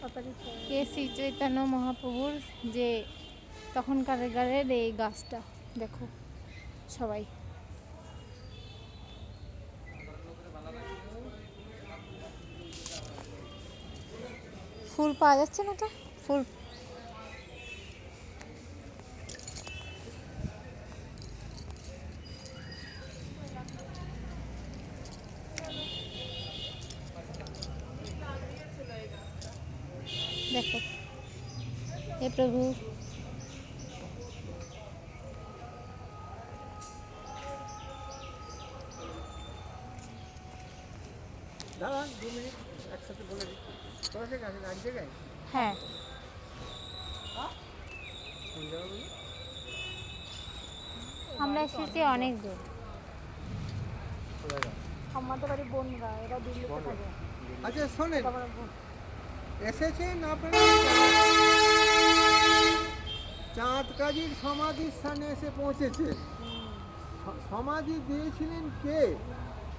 কে শ্রী চৈতন্য মহাপ্রভুর যে তখনকারের এই গাছটা দেখো সবাই। ফুল পাওয়া যাচ্ছে না, তো ফুল দেখো। হে প্রভু, দাঁড়ান 2 মিনিট একসাথে বলে দিচ্ছি। কোথা থেকে আসেন? এক জায়গায়? হ্যাঁ কোন জায়গা বলি? আমরা এসেছি অনেক দূর। কোথায়? আমাদের বাড়ি বনগা, এরা দিল্লিতে থাকে। আচ্ছা শোনেন, এসেছেন আপনারা চাঁদ কাজীর সমাধির স্থানে এসে পৌঁছেছে। সমাধি দিয়েছিলেন কে?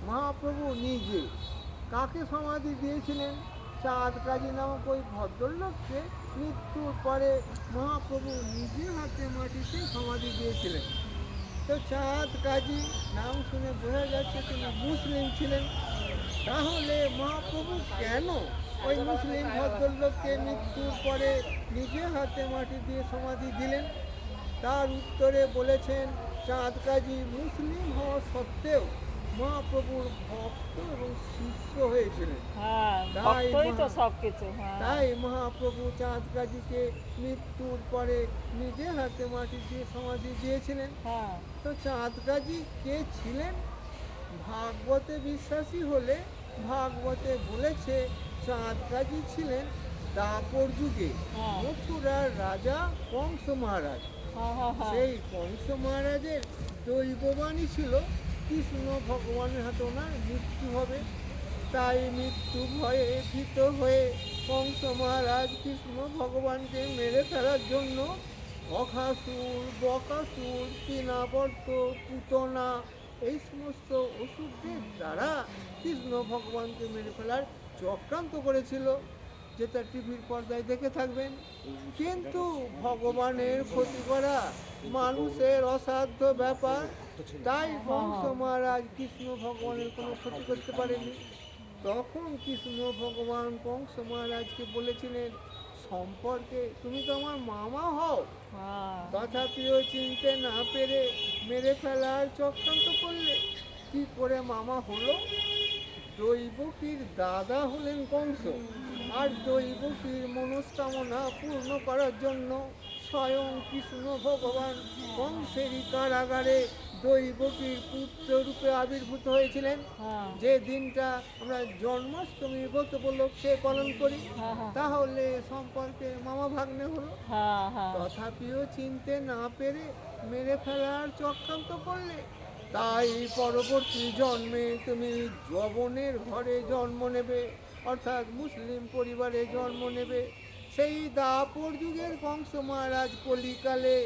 মহাপ্রভু নিজে। কাকে সমাধি দিয়েছিলেন? চাঁদ কাজী নামক ওই ভদ্রলোককে মৃত্যুর পরে মহাপ্রভু নিজে হাতে মাটিতে সমাধি দিয়েছিলেন। তো চাঁদ কাজী নাম শুনে বোঝা যাচ্ছে তিনি মুসলিম ছিলেন। তাহলে মহাপ্রভু কেন ওই মুসলিম ভদ্রলোককে মৃত্যুর পরে নিজে হাতে মাটি দিয়ে সমাধি দিলেন? তার উত্তরে বলেছেন, চাঁদ কাজী মুসলিম হওয়া সত্ত্বেও মহাপ্রভুর ভক্ত এবং শিষ্য হয়েছিলেন। তাই মহাপ্রভু চাঁদ কাজীকে মৃত্যুর পরে নিজে হাতে মাটি দিয়ে সমাধি দিয়েছিলেন। তো চাঁদ কাজী কে ছিলেন? ভাগবতে বিশ্বাসী হলে ভাগবতে বলেছে চাঁদ কাজী ছিলেন দাপর যুগে মথুরার রাজা কংস মহারাজ। সেই কংস মহারাজের দৈববাণী ছিল কৃষ্ণ ভগবানের হাতে ওনার মৃত্যু হবে। তাই মৃত্যু ভয়ে ভীত হয়ে কংস মহারাজ কৃষ্ণ ভগবানকে মেরে ফেলার জন্য অঘাসুর, বকাসুর, তৃণাবর্ত, পুতনা এই সমস্ত অসুরদের দ্বারা কৃষ্ণ ভগবানকে মেরে ফেলার চক্রান্ত করেছিল, যেটা টিভির পর্দায় দেখে থাকবেন। কিন্তু ভগবানের ক্ষতি করা মানুষের অসাধ্য ব্যাপার, তাই কংস মহারাজ কৃষ্ণ ভগবানের কোনো ক্ষতি করতে পারেনি। তখন কৃষ্ণ ভগবান কংস মহারাজকে বলেছিলেন, সম্পর্কে তুমি তো আমার মামা হও, তথাপিও চিনতে না পেরে মেরে ফেলার চক্রান্ত করলে। কি করে মামা হলো? দৈবকীর দাদা হলেন কংস, আর দৈবকীর মনস্কামনা পূর্ণ করার জন্য স্বয়ং কৃষ্ণ ভগবান কংসেরই কারাগারে দৈবকীর পুত্র রূপে আবির্ভূত হয়েছিলেন। যে দিনটা আমরা জন্মাষ্টমী ব্রত উপলক্ষে পালন করি, তাহলে সম্পর্কে মামা ভাগ্নে হলো। তথাপিও চিনতে না পেরে মেরে ফেলার চক্রান্ত করলে। তাই পরবর্তী জন্মে তুমি যবনের ঘরে জন্ম নেবে, অর্থাৎ মুসলিম পরিবারে জন্ম নেবে। সেই দাপর যুগের কংস মহারাজ কলিকালে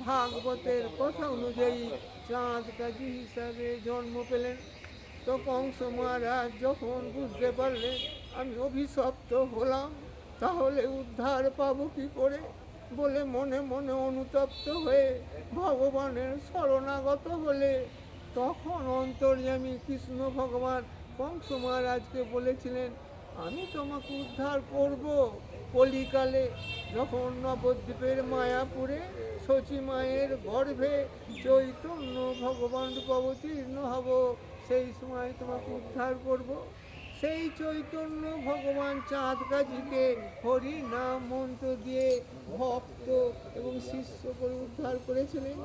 ভাগবতের কথা অনুযায়ী চাঁদ কাজী হিসাবে জন্ম পেলেন। তো কংস মহারাজ যখন বুঝতে পারলেন আমি অভিশপ্ত হলাম, তাহলে উদ্ধার পাবো কী করে বলে মনে মনে অনুতপ্ত হয়ে ভগবানের শরণাগত হলে, তখন অন্তর্যামী কৃষ্ণ ভগবান কংস মহারাজকে বলেছিলেন, আমি তোমাকে উদ্ধার করব কলিকালে। যখন নবদ্বীপের মায়াপুরে শচী মায়ের গর্ভে চৈতন্য ভগবান রূপ অবতীর্ণ হব, সেই সময় তোমাকে উদ্ধার করব। সেই চৈতন্য ভগবান চাঁদ কাজীকে হরি নাম মন্ত্র দিয়ে ভক্ত এবং শিষ্য করে উদ্ধার করেছিলেন,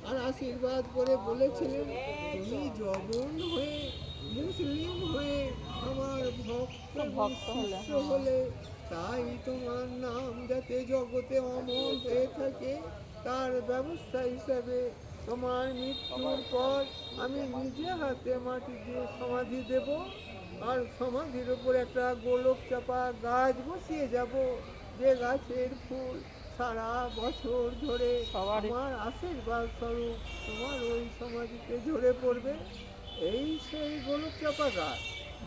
আর আশীর্বাদ করে বলেছিলেন, তুমি যবন হয়ে মুসলিম হয়ে আমার ভক্ত শিষ্য হলে, তাই তোমার নাম যাতে জগতে অমর হয়ে থাকে, তার ব্যবস্থা হিসাবে তোমার মৃত্যুর পর আমি নিজে হাতে মাটি দিয়ে সমাধি দেব, আর সমাধির উপর একটা গোলক চাপা গাছ বসিয়ে যাব, যে গাছের ফুল সারা বছর ধরে আমার আশীর্বাদ স্বরূপ তোমার ওই সমাধিতে ঝরে পড়বে। এই সেই গোলক চাপা গাছ,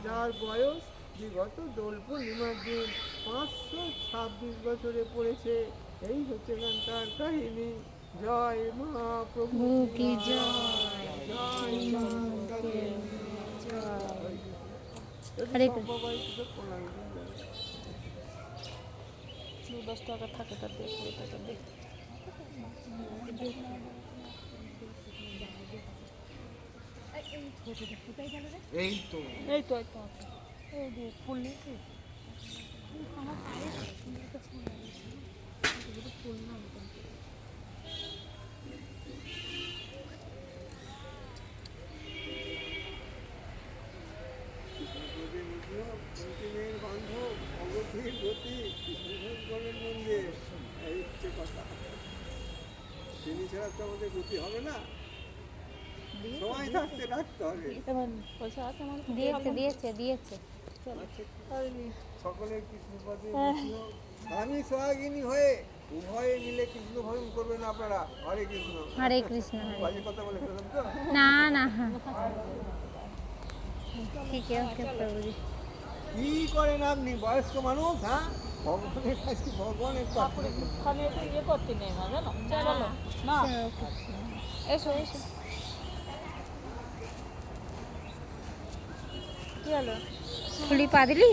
যার বয়স বিগত দোল পূর্ণিমার দিন 526 বছরে পড়েছে। এই হচ্ছে গানটার কাহিনী। জয় মা প্রভু কি জয়, জয় মা কালী। জয়। যদি হরে কৃষ্ণ। সম্ভব হয় কিছু প্রণাম দিন। 10 টাকা থাকে তার দিয়ে 20 টাকা দিয়ে। এই তো এই তো এই যে ফুল নিয়েছি আমার পায়ে সুন্দর একটা ফুল লাগিয়েছে ফুল না অন্তিমের বান্ধব অগতির গতি কৃষ্ণগণের মন্দির। এই হচ্ছে কথা। তিনি ছাড়া তো আমাদের গতি হবে না, সময় থাকতে রাখতে হবে। পয়সা আছে আমার দিয়েছে সকলের কৃষ্ণপদে বসিও। আমি সোহাগিনী হয়ে উভয়ে মিলে কৃষ্ণ ভজন করবেন আপনারা। হরে কৃষ্ণ। হরে কৃষ্ণ। বাজে কথা বলে ফেললাম তো? না ঠিক আছে প্রভুজি। কি করেন আপনি বয়স্ক মানুষ? হ্যাঁ, ভগবানের কাছে ভগবানের কাছে খালি একটু ইয়ে করতে নেই না জানো চলো না এসো কি হলো খুলি পা দিলি